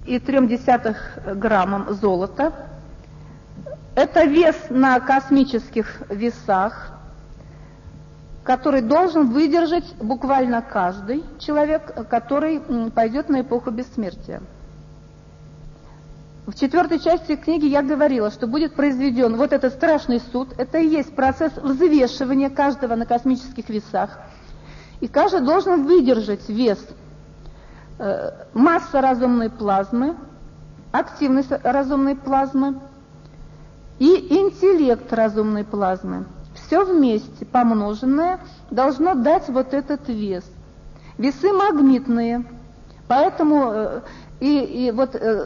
2,3 граммам золота. Это вес на космических весах, который должен выдержать буквально каждый человек, который пойдет на эпоху бессмертия. В 4 части книги я говорила, что будет произведен вот этот страшный суд. Это и есть процесс взвешивания каждого на космических весах. И каждый должен выдержать вес, масса разумной плазмы, активность разумной плазмы и интеллект разумной плазмы. Все вместе, помноженное, должно дать вот этот вес. Весы магнитные, поэтому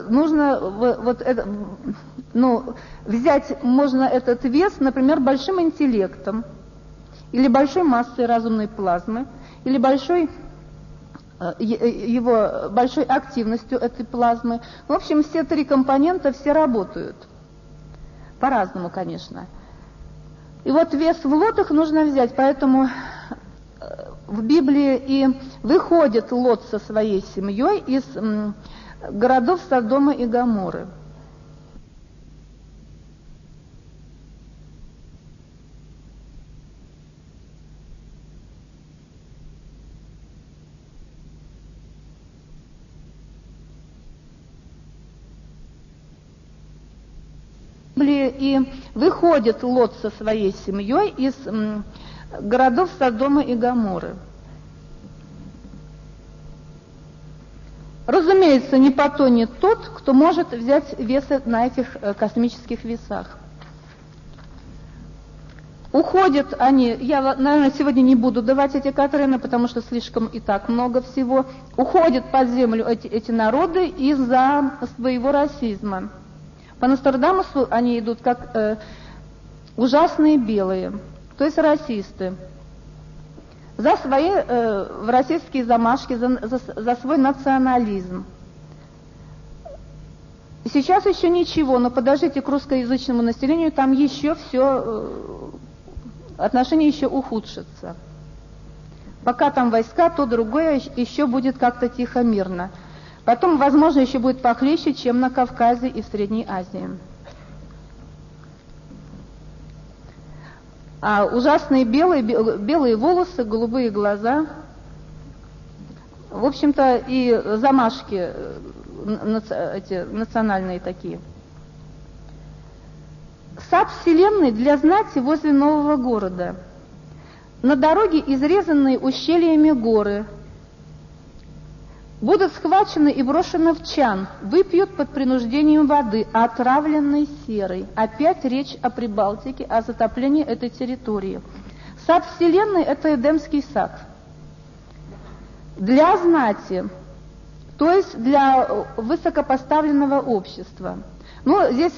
нужно взять можно этот вес, например, большим интеллектом, или большой массой разумной плазмы, или большой активностью этой плазмы. В общем, все 3 компонента все работают. По-разному, конечно. И вот вес в лотах нужно взять, поэтому в Библии и выходит Лот со своей семьей из городов Содома и Гоморры. И выходит Лот со своей семьей из городов Содома и Гоморры. Разумеется, не потонет тот, кто может взять весы на этих космических весах. Уходят они, я, наверное, сегодня не буду давать эти кватрины, потому что слишком и так много всего. Уходят под землю эти народы из-за своего расизма. По Нострадамусу они идут как ужасные белые, то есть расисты, за свои российские замашки, за свой национализм. И сейчас еще ничего, но подождите к русскоязычному населению, там еще все, отношения еще ухудшатся. Пока там войска, то другое еще будет как-то тихо, мирно. Потом, возможно, еще будет похлеще, чем на Кавказе и в Средней Азии. А ужасные белые волосы, голубые глаза, в общем-то, и замашки эти национальные такие. Сад Вселенной для знати возле нового города. На дороге изрезанные ущельями горы. Будут схвачены и брошены в чан, выпьют под принуждением воды, отравленной серой. Опять речь о Прибалтике, о затоплении этой территории. Сад Вселенной – это Эдемский сад. Для знати, то есть для высокопоставленного общества. Ну, здесь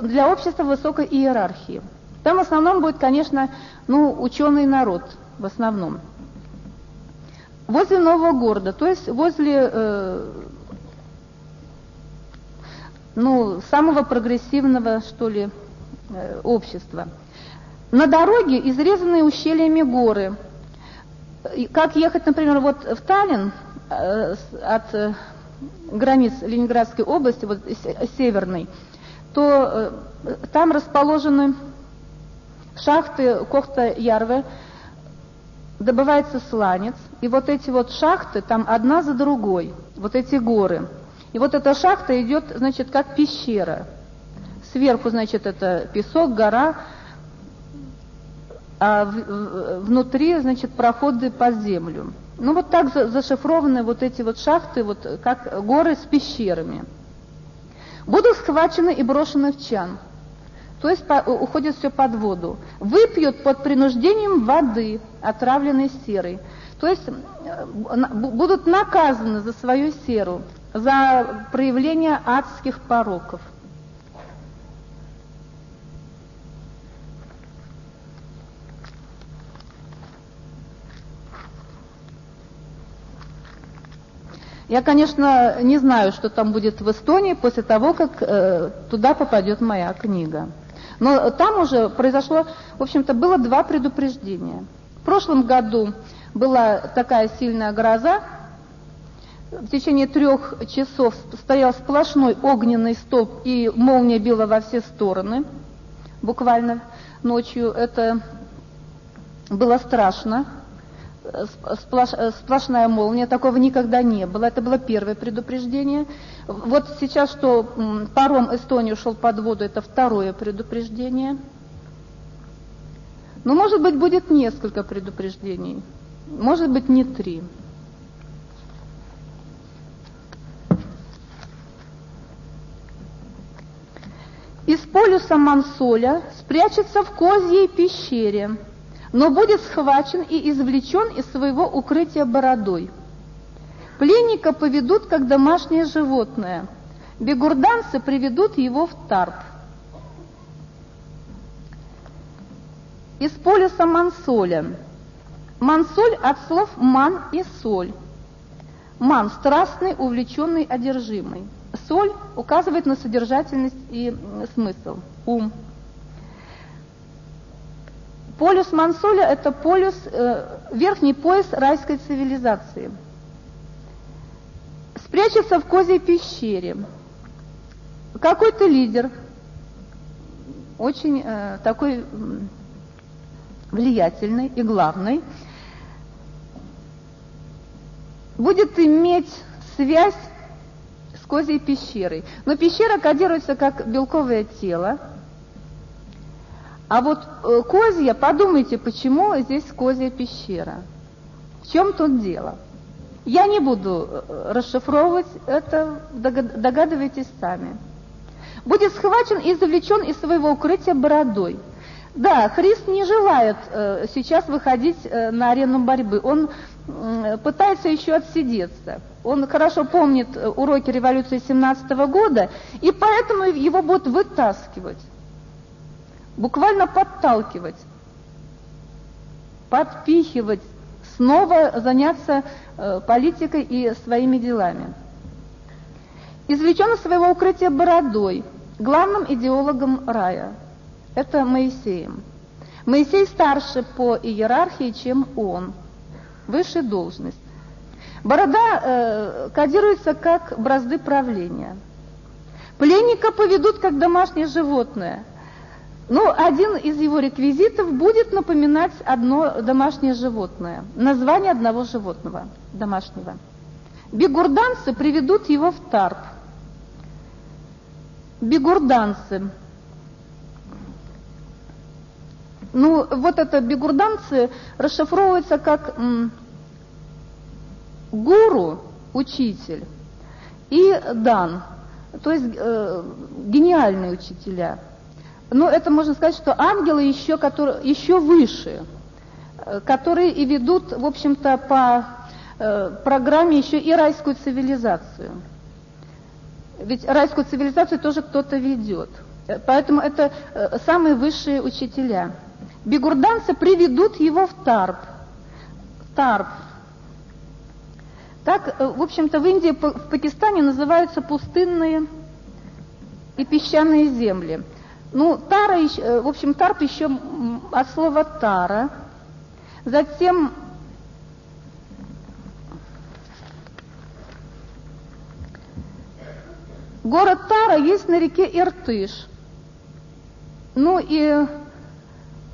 для общества высокой иерархии. Там в основном будет, конечно, ученый народ, в основном. Возле нового города, то есть возле самого прогрессивного, что ли, общества. На дороге изрезанные ущельями горы. Как ехать, например, вот в Таллин от границ Ленинградской области, вот северной, то там расположены шахты Кохта-Ярве, добывается сланец, и вот эти вот шахты, там одна за другой, вот эти горы. И вот эта шахта идет, значит, как пещера. Сверху, значит, это песок, гора, а внутри, значит, проходы под землю. Ну, вот так зашифрованы вот эти вот шахты, вот как горы с пещерами. Будут схвачены и брошены в чан. То есть уходит все под воду. Выпьют под принуждением воды, отравленной серой. То есть будут наказаны за свою серу, за проявление адских пороков. Я, конечно, не знаю, что там будет в Эстонии после того, как туда попадет моя книга. Но там уже произошло, в общем-то, было 2 предупреждения. В прошлом году была такая сильная гроза, в течение 3 часов стоял сплошной огненный столб, и молния била во все стороны, буквально ночью. Это было страшно. Сплошная молния, такого никогда не было. Это было первое предупреждение. Вот сейчас, что паром Эстонии ушел под воду, это второе предупреждение. Но, может быть, будет несколько предупреждений, может быть, не 3. Из полюса Мансоля спрячется в Козьей пещере, но будет схвачен и извлечен из своего укрытия бородой. Пленника поведут, как домашнее животное. Бегурданцы приведут его в Тарп. Из полюса Мансоля. Мансоль от слов «ман» и «соль». Ман – страстный, увлеченный, одержимый. Соль указывает на содержательность и смысл, ум. Полюс Мансоля – это полюс, верхний пояс райской цивилизации. Спрячется в Козьей пещере. Какой-то лидер, очень такой влиятельный и главный, будет иметь связь с Козьей пещерой. Но пещера кодируется как белковое тело. А вот Козья, подумайте, почему здесь Козья пещера? В чем тут дело? Я не буду расшифровывать это, догадывайтесь сами. Будет схвачен и извлечен из своего укрытия бородой. Да, Христ не желает сейчас выходить на арену борьбы. Он пытается еще отсидеться. Он хорошо помнит уроки революции 17 года, и поэтому его будут вытаскивать. Буквально подталкивать, подпихивать, снова заняться политикой и своими делами. Извлечен из своего укрытия бородой, главным идеологом рая. Это Моисеем. Моисей старше по иерархии, чем он. Высшая должность. Борода кодируется как бразды правления. Пленника поведут как домашнее животное. Ну, один из его реквизитов будет напоминать одно домашнее животное, название одного животного домашнего. Бегурданцы приведут его в Тарп. Бегурданцы. Ну, вот это бегурданцы расшифровывается как гуру, учитель, и дан, то есть гениальные учителя. Но это можно сказать, что ангелы еще выше, которые и ведут, в общем-то, по программе еще и райскую цивилизацию. Ведь райскую цивилизацию тоже кто-то ведет. Поэтому это самые высшие учителя. Бегурданцы приведут его в Тарп. Тарп. Так, в общем-то, в Индии, в Пакистане называются пустынные и песчаные земли. Ну, Тара, в общем, Тарп еще от слова Тара. Затем город Тара есть на реке Иртыш. Ну и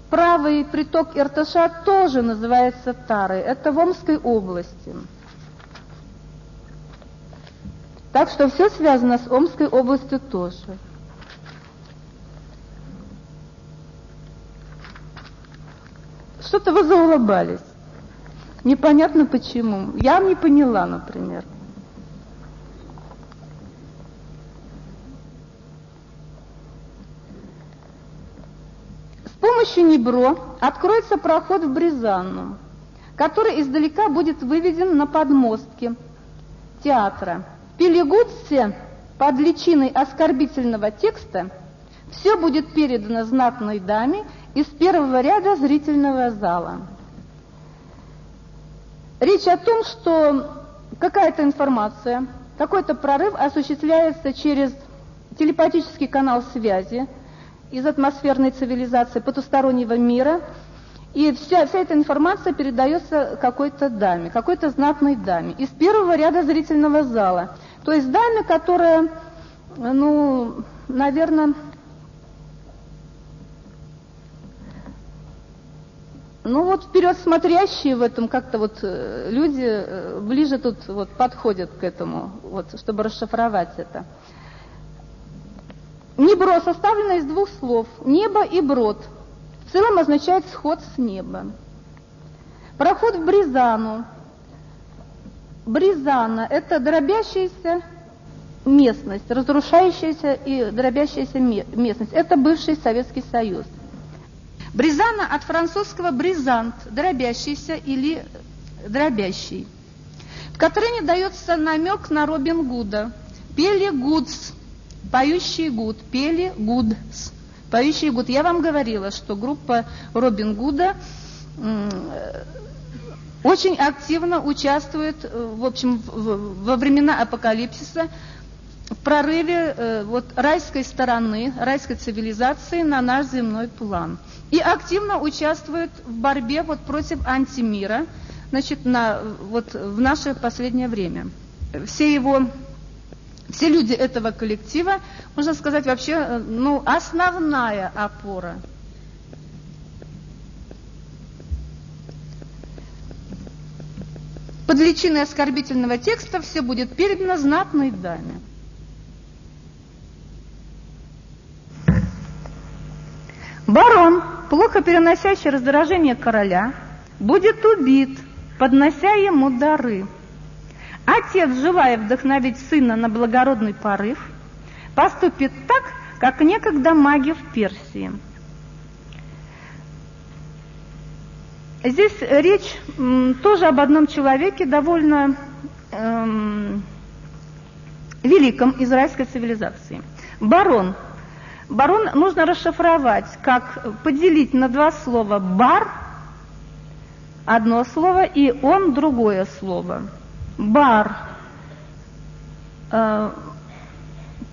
правый приток Иртыша тоже называется Тарой. Это в Омской области. Так что все связано с Омской областью тоже. Что-то вы заулыбались. Непонятно почему. Я не поняла, например. С помощью Небро откроется проход в Бризанну, который издалека будет выведен на подмостки театра. В Пелигутсе под личиной оскорбительного текста все будет передано знатной даме из первого ряда зрительного зала. Речь о том, что какая-то информация, какой-то прорыв осуществляется через телепатический канал связи из атмосферной цивилизации потустороннего мира, и вся эта информация передается какой-то даме, какой-то знатной даме из первого ряда зрительного зала. То есть даме, которая, ну, наверное, ну вот вперед смотрящие в этом как-то вот люди ближе тут вот подходят к этому, вот, чтобы расшифровать это. Небро составлено из двух слов «небо» и «брод». В целом означает «сход с неба». Проход в Бризану. Бризана – это дробящаяся местность, разрушающаяся и дробящаяся местность. Это бывший Советский Союз. Бризана от французского «бризант» – дробящийся или дробящий. В Катрине дается намек на Робин Гуда. Пели Гудс, поющий Гуд, пели Гудс, поющий Гуд. Я вам говорила, что группа Робин Гуда очень активно участвует, в общем, во времена апокалипсиса в прорыве вот, райской стороны, райской цивилизации на наш земной план. И активно участвует в борьбе вот, против антимира, значит, вот, в наше последнее время. Все люди этого коллектива, можно сказать, вообще, ну, основная опора. Под личиной оскорбительного текста все будет передано знатной даме. Барон, плохо переносящий раздражение короля, будет убит, поднося ему дары. Отец, желая вдохновить сына на благородный порыв, поступит так, как некогда маги в Персии. Здесь речь тоже об одном человеке, довольно великом израильской цивилизации. Барон. Барон нужно расшифровать, как поделить на два слова «бар» – одно слово, и «он» – другое слово. Бар.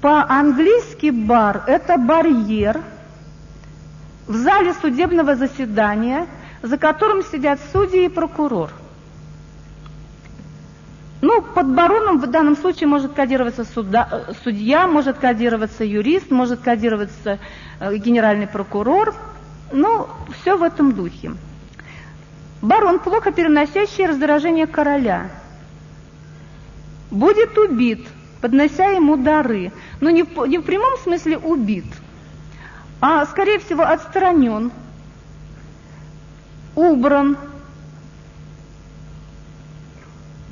По-английски бар – это барьер в зале судебного заседания, за которым сидят судьи и прокурор. Ну, под бароном в данном случае может кодироваться судья, может кодироваться юрист, может кодироваться генеральный прокурор. Ну, все в этом духе. Барон, плохо переносящий раздражение короля, будет убит, поднося ему дары. Но не в прямом смысле убит, а, скорее всего, отстранен, убран.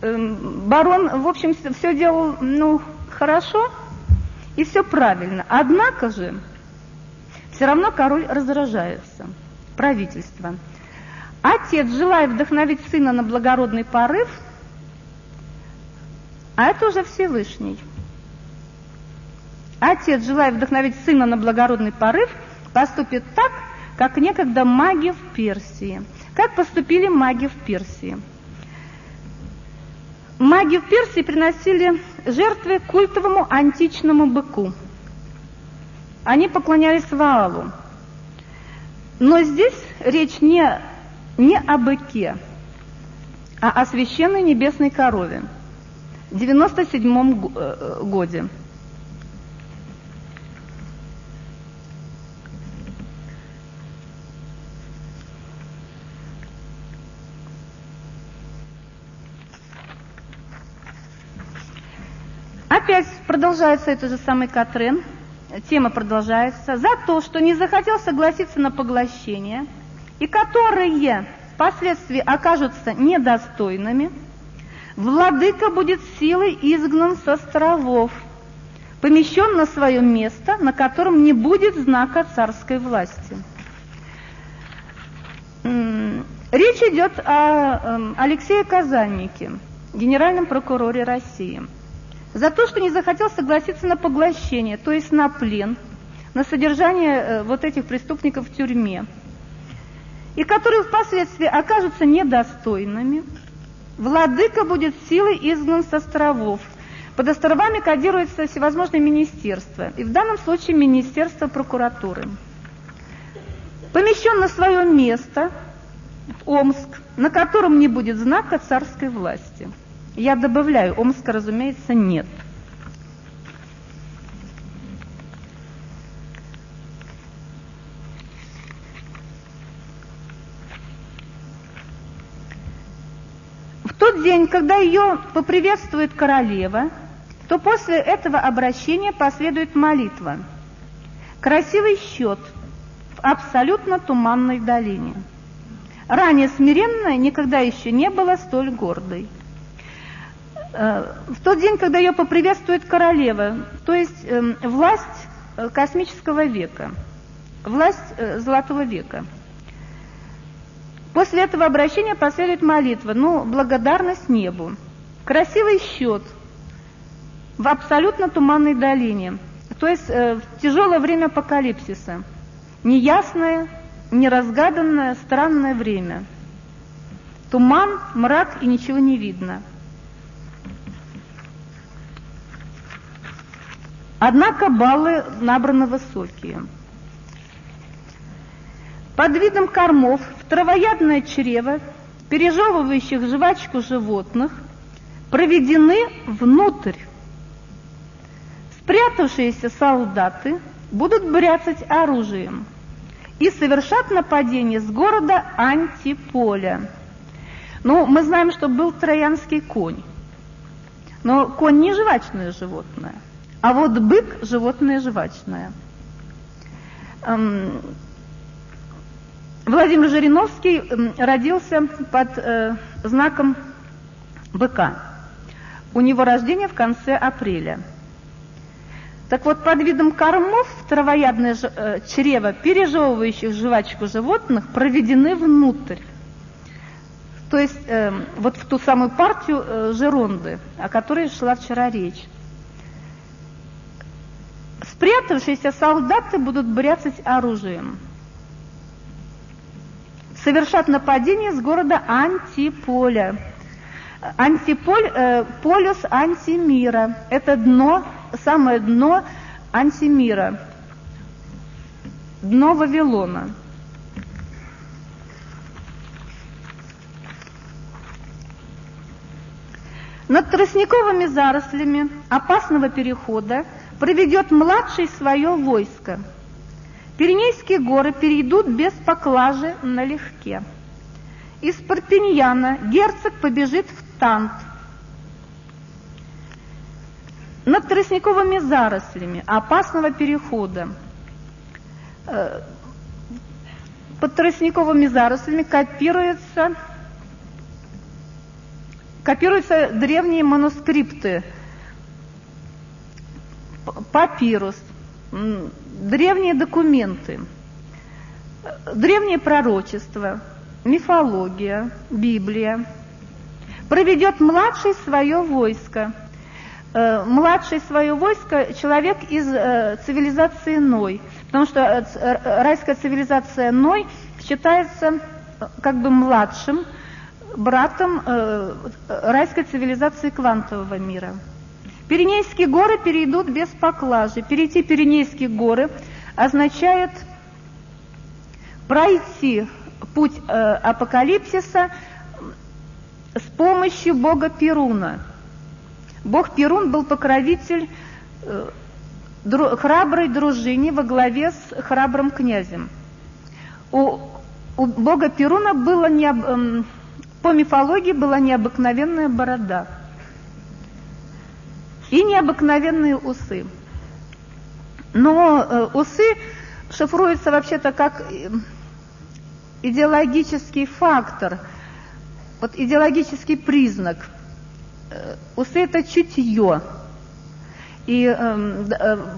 Барон, в общем, все делал, ну, хорошо и все правильно. Однако же, все равно король раздражается, правительство. Отец, желая вдохновить сына на благородный порыв, а это уже Всевышний. Отец, желая вдохновить сына на благородный порыв, поступит так, как некогда маги в Персии. Как поступили маги в Персии? Маги в Персии приносили жертвы культовому античному быку. Они поклонялись Ваалу. Но здесь речь не о быке, а о священной небесной корове в 97 году. Опять продолжается этот же самый Катрен, тема продолжается. За то, что не захотел согласиться на поглощение, и которые впоследствии окажутся недостойными, владыка будет силой изгнан с островов, помещен на свое место, на котором не будет знака царской власти. Речь идет о Алексее Казаннике, генеральном прокуроре России. За то, что не захотел согласиться на поглощение, то есть на плен, на содержание вот этих преступников в тюрьме, и которые впоследствии окажутся недостойными, владыка будет силой изгнан с островов. Под островами кодируются всевозможные министерства, и в данном случае Министерство прокуратуры. Помещен на свое место, в Омск, на котором не будет знака царской власти. Я добавляю, Омска, разумеется, нет. В тот день, когда ее поприветствует королева, то после этого обращения последует молитва. Красивый счет в абсолютно туманной долине. Ранее смиренная никогда еще не была столь гордой. В тот день, когда ее поприветствует королева, то есть власть космического века, власть Золотого века. После этого обращения последует молитва, благодарность небу. Красивый счет в абсолютно туманной долине, то есть в тяжелое время апокалипсиса, неясное, неразгаданное, странное время. Туман, мрак и ничего не видно. Однако баллы набраны высокие. Под видом кормов в травоядное чрево, пережевывающих жвачку животных, проведены внутрь. Спрятавшиеся солдаты будут бряцать оружием и совершат нападение с города Антиполя. Мы знаем, что был троянский конь, но конь не жвачное животное, а вот бык – животное жвачное. Владимир Жириновский родился под знаком быка. У него рождение в конце апреля. Так вот, под видом кормов в травоядное чрево, пережевывающих жвачку животных, проведены внутрь. То есть вот в ту самую партию Жеронды, о которой шла вчера речь. Спрятавшиеся солдаты будут бряцать оружием. Совершат нападение с города Антиполя. Антиполь, полюс антимира. Это дно, самое дно антимира. Дно Вавилона. Над тростниковыми зарослями опасного перехода проведет младший свое войско. Пиренейские горы перейдут без поклажи налегке. Из Парпиньяна герцог побежит в Тант. Над тростниковыми зарослями опасного перехода. Под тростниковыми зарослями копируются древние манускрипты, папирус, древние документы, древние пророчества, мифология, Библия. Проведет младший свое войско. Младший свое войско человек из цивилизации Ной, потому что райская цивилизация Ной считается как бы младшим братом райской цивилизации квантового мира. Пиренейские горы перейдут без поклажи. Перейти Пиренейские горы означает пройти путь апокалипсиса с помощью бога Перуна. Бог Перун был покровитель храброй дружине во главе с храбрым князем. У бога Перуна было по мифологии была необыкновенная борода и необыкновенные усы. Но усы шифруются вообще-то как идеологический фактор, вот идеологический признак. Усы – это чутье, и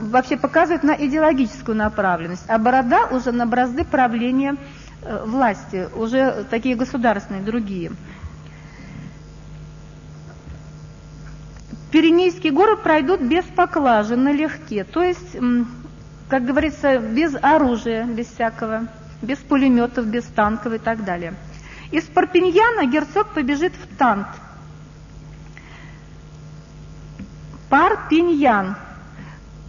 вообще показывает на идеологическую направленность, а борода уже на бразды правления власти, уже такие государственные, другие. Пиренейские горы пройдут без поклажи, налегке, то есть, как говорится, без оружия, без всякого, без пулеметов, без танков и так далее. Из Парпиньяна герцог побежит в Тант. Парпиньян.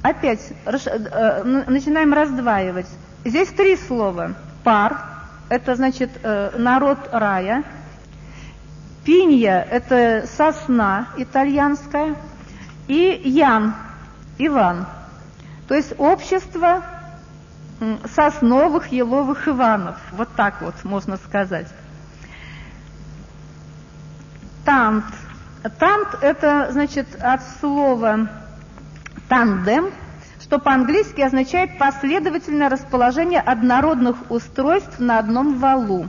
Опять начинаем раздваивать. Здесь три слова. Пар – это значит народ рая. Пинья – это сосна итальянская. И Ян, Иван, то есть общество сосновых, еловых Иванов. Вот так вот можно сказать. Тант. Тант – это, значит, от слова тандем, что по-английски означает последовательное расположение однородных устройств на одном валу,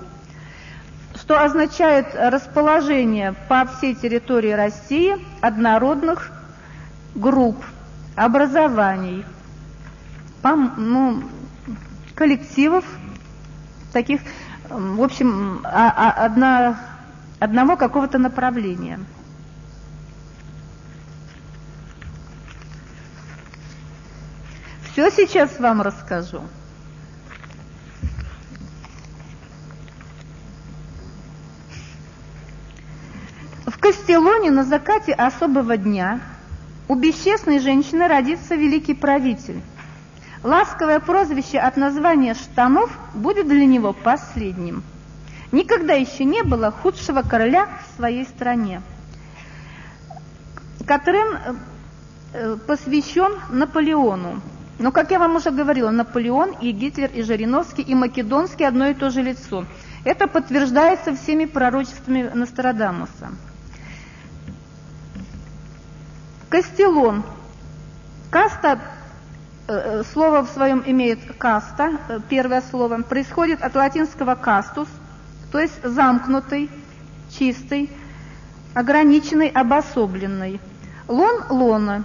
что означает расположение по всей территории России однородных групп, образований, коллективов, таких, в общем, одного какого-то направления. Все сейчас вам расскажу. В Кастеллоне на закате особого дня у бесчестной женщины родится великий правитель. Ласковое прозвище от названия штанов будет для него последним. Никогда еще не было худшего короля в своей стране. Катрен посвящен Наполеону. Но, как я вам уже говорила, Наполеон и Гитлер, и Жириновский, и Македонский одно и то же лицо. Это подтверждается всеми пророчествами Нострадамуса. Кастеллон. Каста, слово в своем имеет каста, первое слово, происходит от латинского кастус, то есть замкнутый, чистый, ограниченный, обособленный. Лон – лона.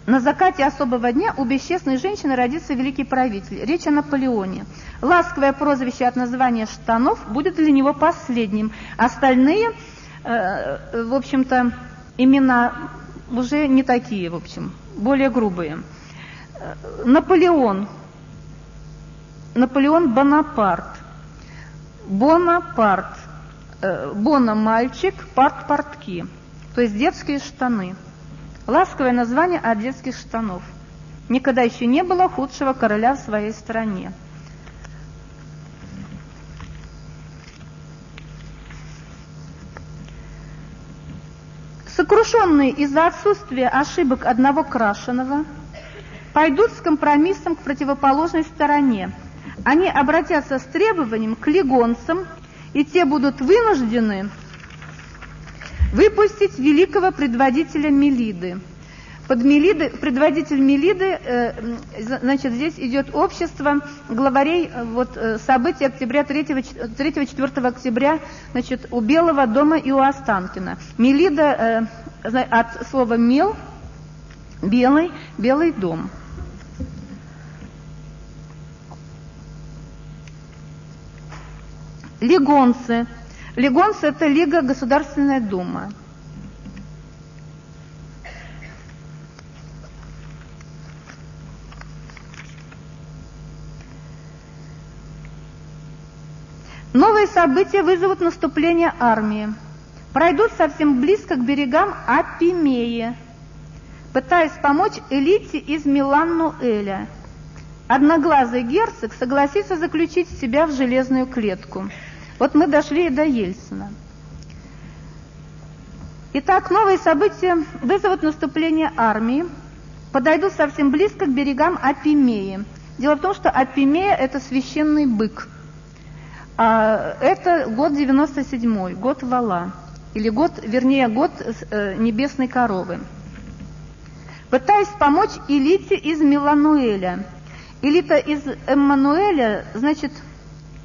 На закате особого дня у бесчестной женщины родится великий правитель. Речь о Наполеоне. Ласковое прозвище от названия штанов будет для него последним. Остальные, в общем-то, имена уже не такие, в общем, более грубые. Наполеон. Наполеон Бонапарт. Бонапарт. Бона – мальчик, парт – портки. То есть детские штаны. Ласковое название от детских штанов. Никогда еще не было худшего короля в своей стране. Сокрушенные из-за отсутствия ошибок одного крашеного пойдут с компромиссом к противоположной стороне. Они обратятся с требованием к лигонцам, и те будут вынуждены выпустить великого предводителя Мелиды. Под Мелиды, предводитель Мелиды, значит, здесь идет общество главарей событий октября 3-4 октября, значит, у Белого дома и у Останкина. Мелида от слова мел, белый, белый дом. Лигонцы. Лигонцы – это Лига Государственная Дума. Новые события вызовут наступление армии. Пройдут совсем близко к берегам Апимеи, пытаясь помочь элите из Милан-Нуэля. Одноглазый герцог согласится заключить себя в железную клетку. Вот мы дошли и до Ельцина. Итак, новые события вызовут наступление армии, подойдут совсем близко к берегам Апимеи. Дело в том, что Апимея – это священный бык. Это год 97-й, год вала, или год небесной коровы. Пытаясь помочь элите из Милануэля. Элита из Эммануэля, значит,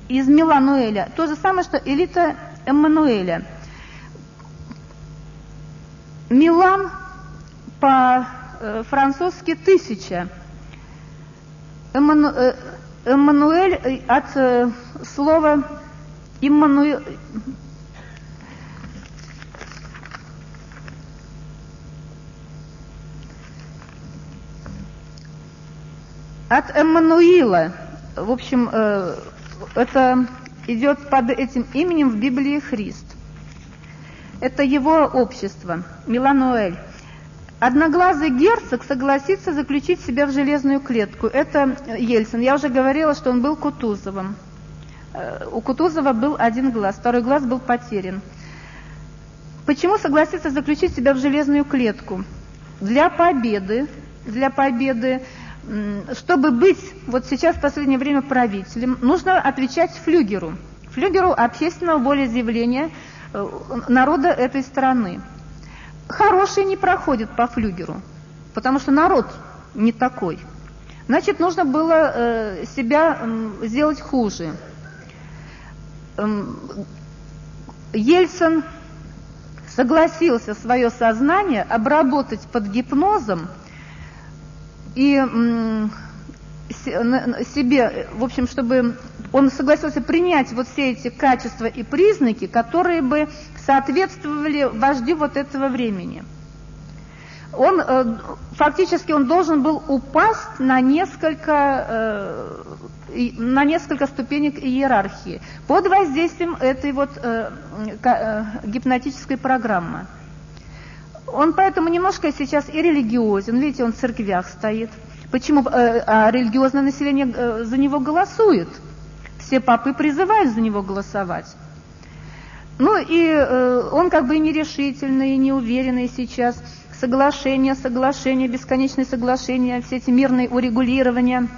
из Милануэля. То же самое, что элита Эммануэля. Милан по-французски 1000. Эммануэль от слова Иммануэль. От Эммануила. В общем, это идет под этим именем в Библии Христ. Это его общество, Милануэль. Одноглазый герцог согласится заключить себя в железную клетку. Это Ельцин. Я уже говорила, что он был Кутузовым. У Кутузова был один глаз, второй глаз был потерян. Почему согласиться заключить себя в железную клетку? Для победы, чтобы быть вот сейчас в последнее время правителем, нужно отвечать флюгеру общественного волеизъявления народа этой страны. Хорошие не проходят по флюгеру, потому что народ не такой. Значит, нужно было себя сделать хуже. Ельцин согласился свое сознание обработать под гипнозом и себе, в общем, чтобы он согласился принять вот все эти качества и признаки, которые бы соответствовали вождю вот этого времени. Фактически он должен был упасть на несколько ступенек иерархии под воздействием этой вот гипнотической программы. Он поэтому немножко сейчас и религиозен, видите, он в церквях стоит. Почему? А религиозное население за него голосует. Все папы призывают за него голосовать. Ну и он как бы и нерешительный, и неуверенный сейчас. Соглашения, бесконечные соглашения, все эти мирные урегулирования.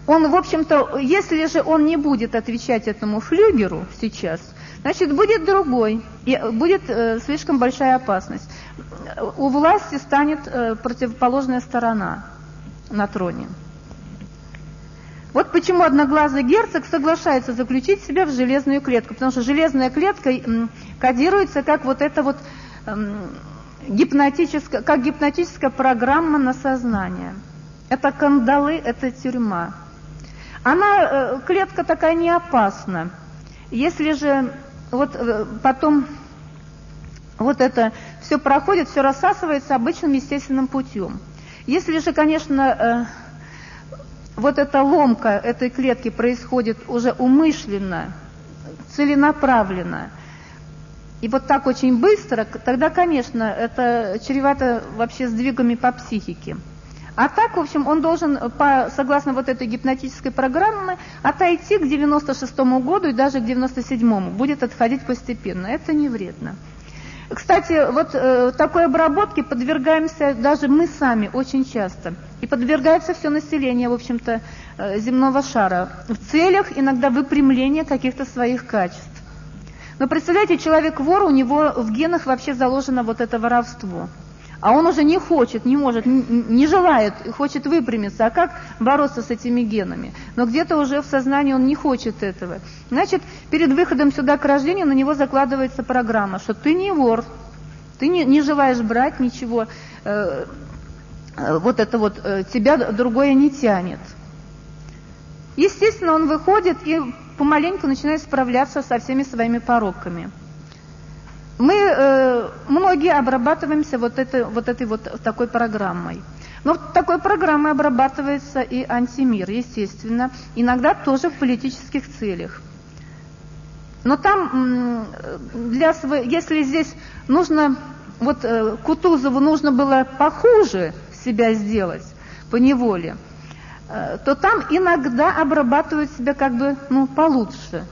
Он, в общем-то, если же он не будет отвечать этому флюгеру сейчас, значит, будет другой, и будет слишком большая опасность. У власти станет противоположная сторона на троне. Вот почему одноглазый герцог соглашается заключить себя в железную клетку, потому что железная клетка кодируется как вот это вот гипнотическая программа на сознание. Это кандалы, это тюрьма. Клетка такая не опасна. Если же вот потом вот это все проходит, все рассасывается обычным естественным путем. Если же, конечно, вот эта ломка этой клетки происходит уже умышленно, целенаправленно, и вот так очень быстро, тогда, конечно, это чревато вообще сдвигами по психике. А так, в общем, он должен, согласно вот этой гипнотической программе, отойти к 96-му году и даже к 97-му. Будет отходить постепенно. Это не вредно. Кстати, вот такой обработке подвергаемся даже мы сами очень часто. И подвергается все население, в общем-то, земного шара в целях иногда выпрямления каких-то своих качеств. Но представляете, человек-вор, у него в генах вообще заложено вот это воровство. А он уже не хочет, не может, не желает, хочет выпрямиться. А как бороться с этими генами? Но где-то уже в сознании он не хочет этого. Значит, перед выходом сюда к рождению на него закладывается программа, что ты не вор, ты не желаешь брать ничего, вот это вот тебя другое не тянет. Естественно, он выходит и помаленьку начинает справляться со всеми своими пороками. Мы многие обрабатываемся вот этой такой программой. Но такой программой обрабатывается и антимир, естественно, иногда тоже в политических целях. Но там, если здесь нужно, вот Кутузову нужно было похуже себя сделать по неволе, то там иногда обрабатывают себя как бы, получше.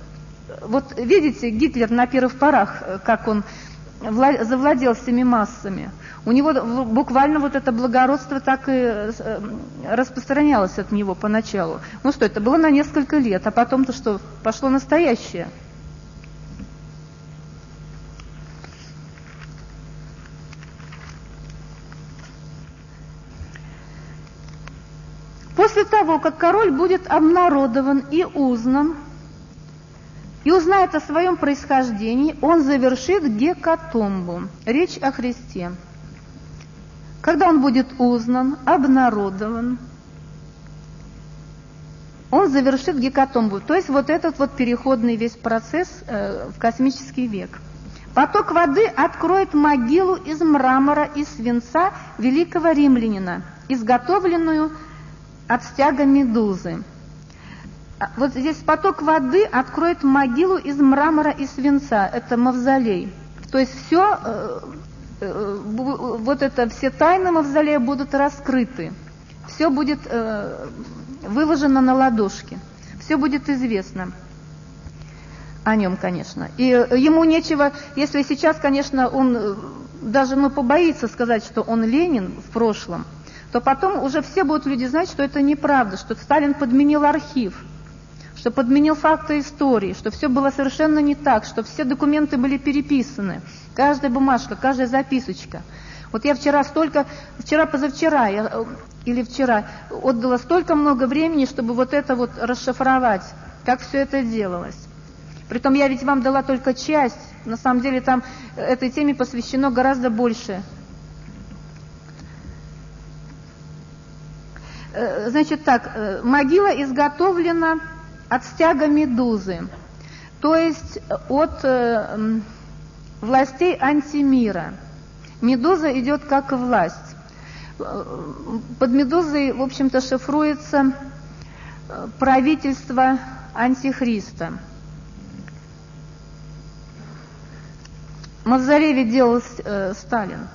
Вот видите, Гитлер на первых порах, как он завладел всеми массами. У него буквально вот это благородство так и распространялось от него поначалу. Это было на несколько лет, а потом-то что, пошло настоящее. После того, как король будет обнародован и узнан, и узнает о своем происхождении, он завершит гекатомбу, речь о Христе. Когда он будет узнан, обнародован, он завершит гекатомбу, то есть вот этот вот переходный весь процесс в космический век. Поток воды откроет могилу из мрамора и свинца великого римлянина, изготовленную от стяга медузы. Вот здесь поток воды откроет могилу из мрамора и свинца. Это мавзолей. То есть все, все тайны мавзолея будут раскрыты. Все будет выложено на ладошке. все будет известно о нем, конечно. И ему нечего, если сейчас, конечно, он даже побоится сказать, что он Ленин в прошлом, то потом уже все будут люди знать, что это неправда, что Сталин подменил архив, что подменил факты истории, что все было совершенно не так, что все документы были переписаны, каждая бумажка, каждая записочка. Вот я позавчера отдала столько много времени, чтобы вот это вот расшифровать, как все это делалось. Притом я ведь вам дала только часть, на самом деле там этой теме посвящено гораздо больше. Значит так, могила изготовлена от стяга медузы, то есть от властей антимира. Медуза идет как власть. Под медузой, в общем-то, шифруется правительство антихриста. Мавзолей ведь делал Сталин.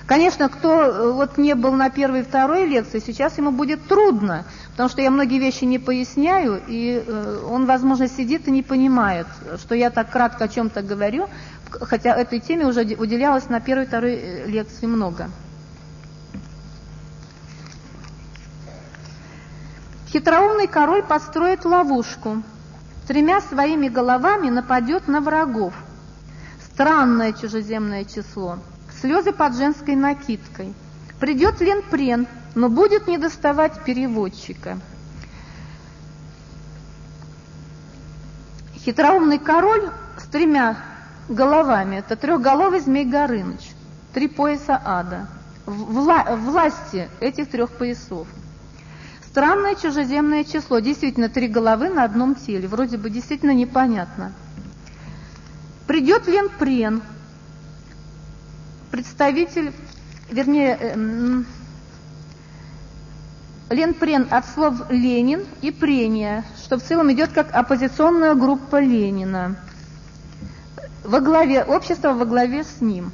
Конечно, кто вот не был на первой и второй лекции, сейчас ему будет трудно, потому что я многие вещи не поясняю, и он, возможно, сидит и не понимает, что я так кратко о чем-то говорю, хотя этой теме уже уделялось на первой и второй лекции много. Хитроумный король построит ловушку. 3 своими головами нападет на врагов. Странное чужеземное число. Слезы под женской накидкой. Придет Ленпрен, но будет недоставать переводчика. Хитроумный король с 3 головами. Это 3-головый Змей Горыныч. 3 пояса ада. Власти этих 3 поясов. Странное чужеземное число. Действительно, 3 головы на одном теле. Вроде бы действительно непонятно. Придет Ленпрен. Представитель, вернее, Ленпрен от слов Ленин и прения, что в целом идет как оппозиционная группа Ленина. Общество во главе с ним.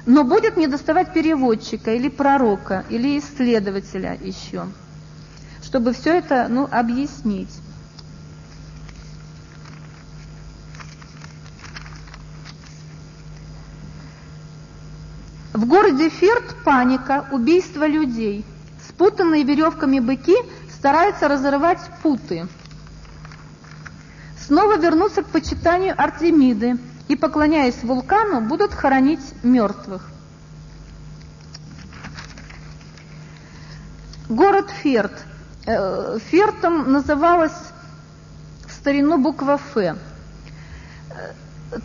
Но будет недоставать переводчика или пророка, или исследователя еще, чтобы все это, объяснить. В городе Ферт паника, убийство людей. Спутанные веревками быки стараются разрывать путы. Снова вернутся к почитанию Артемиды и, поклоняясь вулкану, будут хоронить мертвых. Город Ферт. Фертом называлась в старину буква «Ф».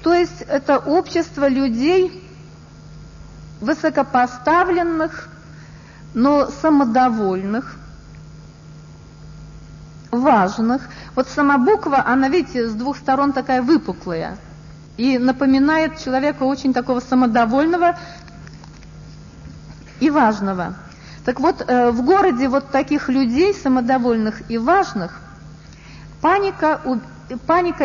То есть это общество людей, высокопоставленных, но самодовольных, важных. Вот сама буква, она, видите, с 2 сторон такая выпуклая и напоминает человека очень такого самодовольного и важного. Так вот, в городе вот таких людей, самодовольных и важных, паника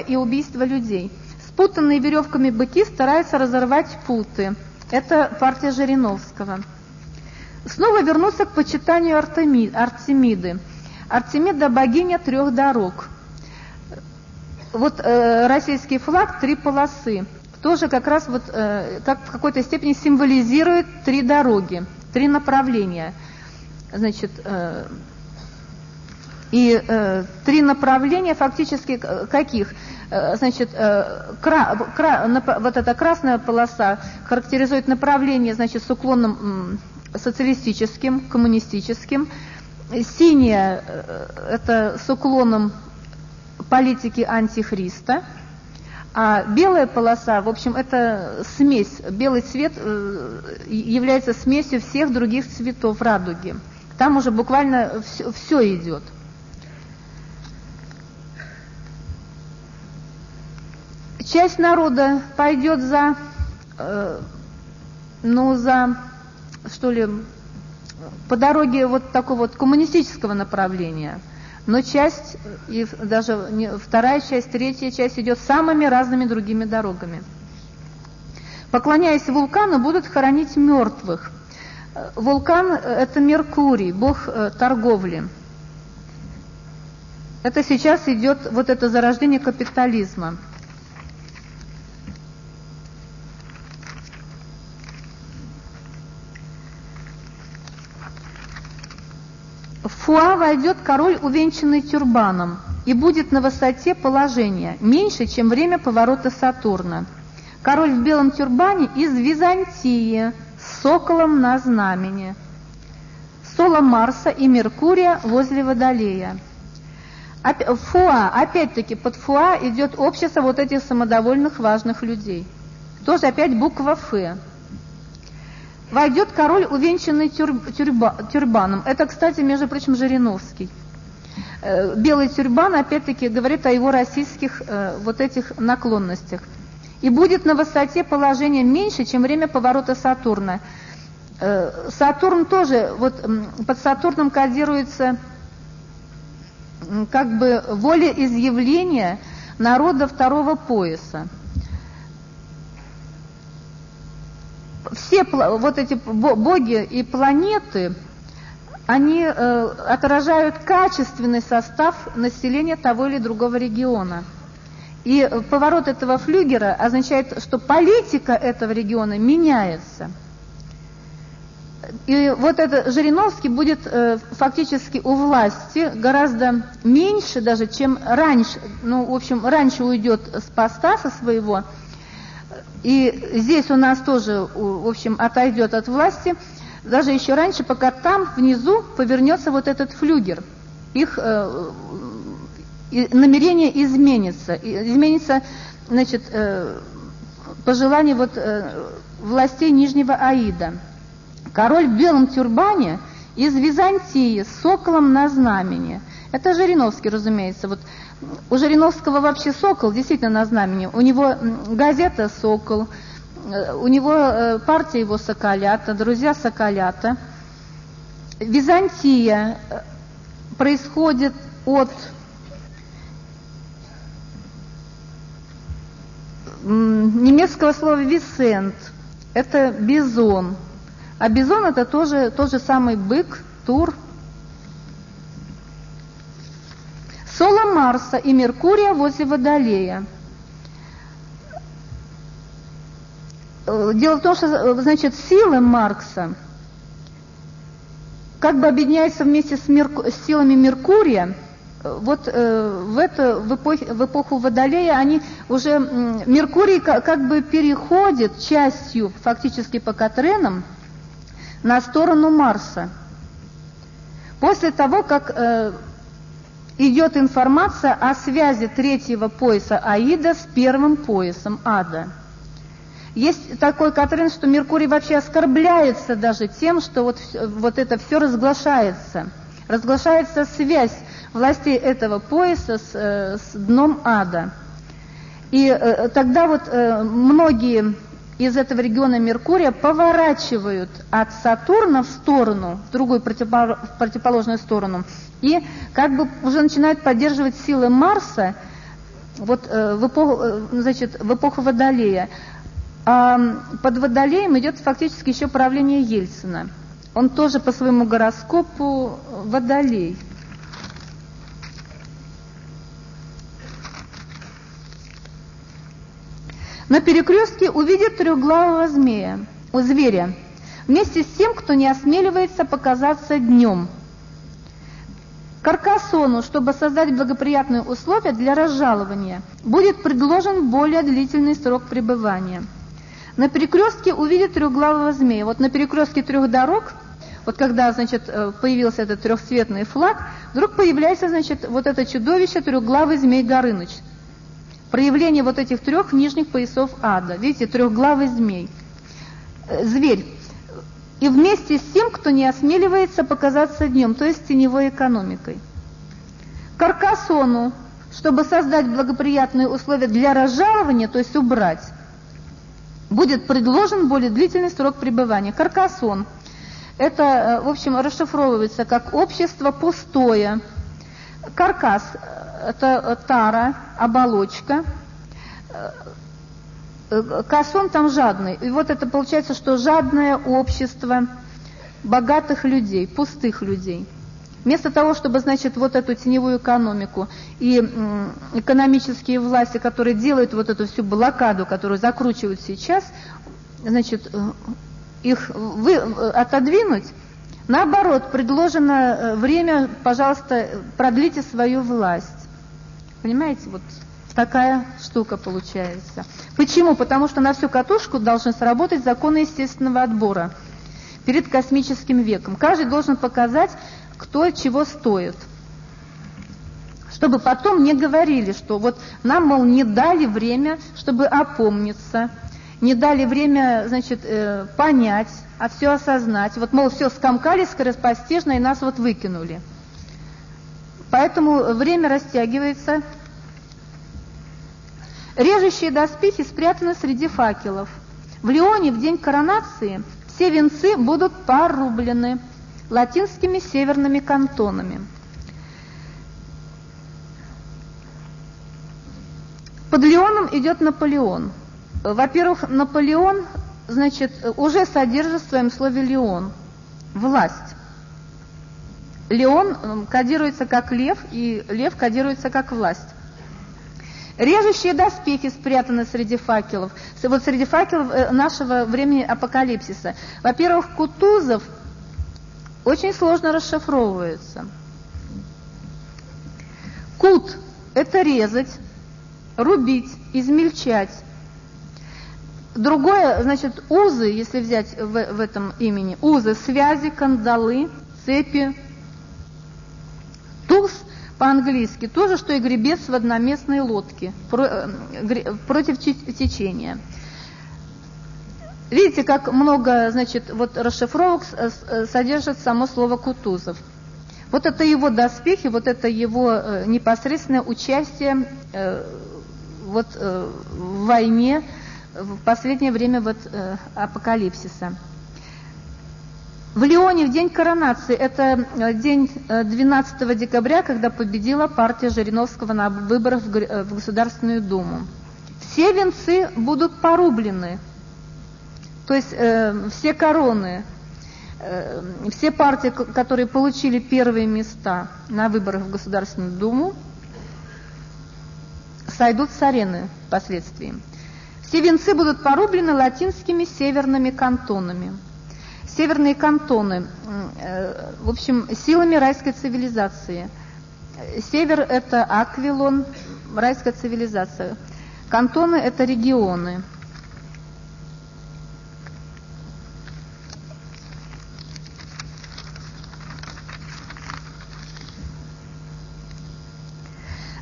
и убийство людей. Спутанные веревками быки стараются разорвать путы. Это партия Жириновского. Снова вернуться к почитанию Артемиды. Артемида – богиня 3 дорог. Вот российский флаг 3 полосы. Тоже как раз как в какой-то степени символизирует 3 дороги, 3 направления. Значит, и 3 направления фактически каких? Значит, вот эта красная полоса характеризует направление, значит, с уклоном социалистическим, коммунистическим. Синяя – это с уклоном политики антихриста. А белая полоса, в общем, это смесь. Белый цвет является смесью всех других цветов радуги. Там уже буквально все идет. Часть народа пойдет по дороге вот такого вот коммунистического направления. Но часть, и даже 2-я часть, 3-я часть идет самыми разными другими дорогами. Поклоняясь вулкану, будут хоронить мертвых. Вулкан – это Меркурий, бог торговли. Это сейчас идет вот это зарождение капитализма. В Фуа войдет король, увенчанный тюрбаном, и будет на высоте положения, меньше, чем время поворота Сатурна. Король в белом тюрбане из Византии, с соколом на знамени. Соло Марса и Меркурия возле Водолея. Фуа, опять-таки, под Фуа идет общество вот этих самодовольных важных людей. Тоже опять буква Ф. Войдет король, увенчанный тюрбаном. Это, кстати, между прочим, Жириновский. Белый тюрбан, опять-таки, говорит о его российских вот этих наклонностях. И будет на высоте положения меньше, чем время поворота Сатурна. Сатурн тоже, вот под Сатурном кодируется как бы волеизъявление народа второго пояса. Все вот эти боги и планеты, они отражают качественный состав населения того или другого региона. И поворот этого флюгера означает, что политика этого региона меняется. И вот это Жириновский будет фактически у власти гораздо меньше даже, чем раньше. Ну, в общем, раньше уйдет с поста со своего. И здесь у нас тоже, в общем, отойдет от власти, даже еще раньше, пока там внизу повернется вот этот флюгер. Их намерение изменится. Изменится, значит, пожелание вот властей Нижнего Аида. Король в белом тюрбане из Византии с соколом на знамени. Это Жириновский, разумеется. Вот у Жириновского вообще сокол действительно на знамени. У него газета «Сокол», у него партия его «Соколята», друзья «Соколята». Византия происходит от немецкого слова «висент», это бизон. А бизон это тоже тот же самый бык, тур. Соло Марса и Меркурия возле Водолея. Дело в том, что, значит, силы Маркса как бы объединяются вместе с силами Меркурия. Вот в эпоху Водолея они уже, Меркурий как бы переходит частью фактически по Катренам на сторону Марса. После того, как идет информация о связи третьего пояса Аида с первым поясом Ада. Есть такой Катрен, что Меркурий вообще оскорбляется даже тем, что вот это все разглашается. Разглашается связь властей этого пояса с дном Ада. И тогда вот многие из этого региона Меркурия поворачивают от Сатурна в сторону, в другую противоположную сторону, и как бы уже начинают поддерживать силы Марса вот, в эпоху Водолея. А под Водолеем идет фактически еще правление Ельцина. Он тоже по своему гороскопу Водолей. На перекрестке увидит трехглавого зверя, вместе с тем, кто не осмеливается показаться днем. Каркасону, чтобы создать благоприятные условия для разжалования, будет предложен более длительный срок пребывания. На перекрестке увидит трехглавого змея. Вот на перекрестке трех дорог, вот когда, значит, появился этот трехцветный флаг, вдруг появляется, значит, вот это чудовище, трехглавый змей Горыныч. Проявление вот этих трех нижних поясов ада. Видите, трехглавый змей. Зверь. И вместе с тем, кто не осмеливается показаться днем, то есть теневой экономикой. Каркасону, чтобы создать благоприятные условия для разжалования, то есть убрать, будет предложен более длительный срок пребывания. Каркасон. Это, в общем, расшифровывается как общество пустое. Каркас – это тара, оболочка. Касон там жадный. И вот это получается, что жадное общество, богатых людей, пустых людей. Вместо того, чтобы, значит, вот эту теневую экономику и экономические власти, которые делают вот эту всю блокаду, которую закручивают сейчас, значит, их отодвинуть, наоборот, предложено время, пожалуйста, продлите свою власть. Понимаете, вот такая штука получается. Почему? Потому что на всю катушку должны сработать законы естественного отбора перед космическим веком. Каждый должен показать, кто чего стоит. Чтобы потом не говорили, что вот нам, мол, не дали время, чтобы опомниться, не дали время, значит, понять, а все осознать. Вот, мол, все скомкали скоропостижно и нас вот выкинули. Поэтому время растягивается. Режущие доспехи спрятаны среди факелов. В Лионе в день коронации все венцы будут порублены латинскими северными кантонами. Под Лионом идет Наполеон. Во-первых, Наполеон, значит, уже содержит в своем слове «Леон» – власть. Леон кодируется как лев, и лев кодируется как власть. Режущие доспехи спрятаны среди факелов. Вот среди факелов нашего времени апокалипсиса. Во-первых, Кутузов очень сложно расшифровывается. Кут – это резать, рубить, измельчать. Другое, значит, узы, если взять в этом имени, узы, связи, кандалы, цепи. Туз по-английски то же, что и гребец в одноместной лодке против течения. Видите, как много, значит, вот расшифровок содержит само слово Кутузов. Вот это его доспехи, вот это его непосредственное участие вот в войне в последнее время вот апокалипсиса. В Лионе в день коронации, это день 12 декабря, когда победила партия Жириновского на выборах в Государственную Думу. Все венцы будут порублены. То есть все короны, все партии, которые получили первые места на выборах в Государственную Думу, сойдут с арены впоследствии. Все венцы будут порублены латинскими северными кантонами. Северные кантоны, в общем, силами райской цивилизации. Север – это Аквилон, райская цивилизация. Кантоны – это регионы.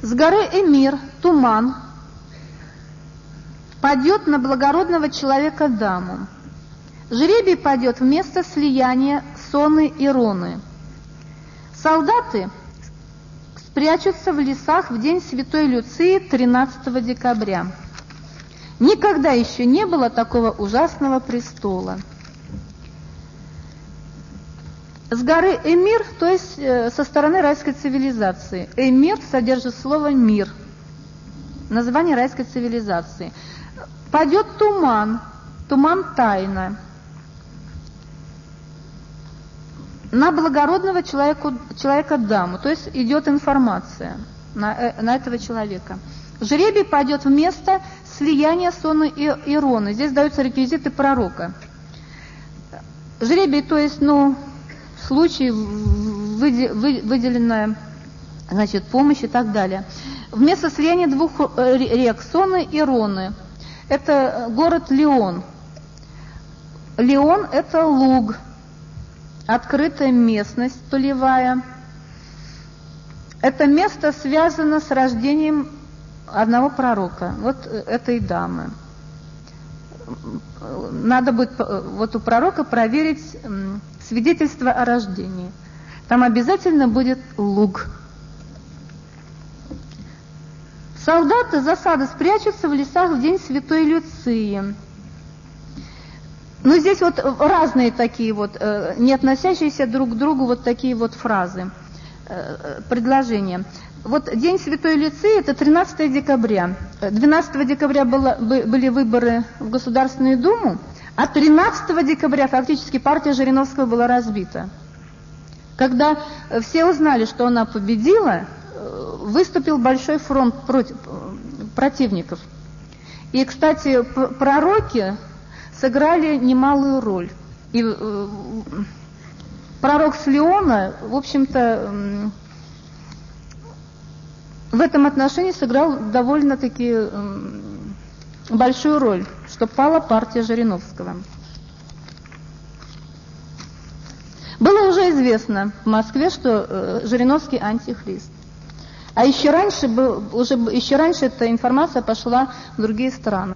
С горы Эмир туман падет на благородного человека даму. Жребий падет вместо слияния Соны и Роны. Солдаты спрячутся в лесах в день Святой Люции 13 декабря. Никогда еще не было такого ужасного престола. С горы Эмир, то есть со стороны райской цивилизации. Эмир содержит слово «мир», название райской цивилизации. Падет туман, туман тайна. На благородного человека даму, то есть идет информация на этого человека. Жребий падет вместо слияния Соны и Роны. Здесь даются реквизиты пророка. Жребий, то есть, случай, выделенная, значит, помощь и так далее. Вместо слияния двух рек, Соны и Роны, это город Лион. Лион – это луг, открытая местность полевая. Это место связано с рождением одного пророка, вот этой дамы. Надо будет вот у пророка проверить свидетельство о рождении. Там обязательно будет луг. Солдаты засады спрячутся в лесах в день Святой Люции. Здесь вот разные такие вот, не относящиеся друг к другу вот такие вот фразы, предложения. Вот день Святой Люции – это 13 декабря. 12 декабря были выборы в Государственную Думу, А 13 декабря фактически партия Жириновского была разбита. Когда все узнали, что она победила, выступил большой фронт против противников. И, кстати, пророки сыграли немалую роль. И пророк с Леона, в общем-то, в этом отношении сыграл довольно-таки большую роль, что пала партия Жириновского. Было уже известно в Москве, что Жириновский антихрист. А еще раньше эта информация пошла в другие страны.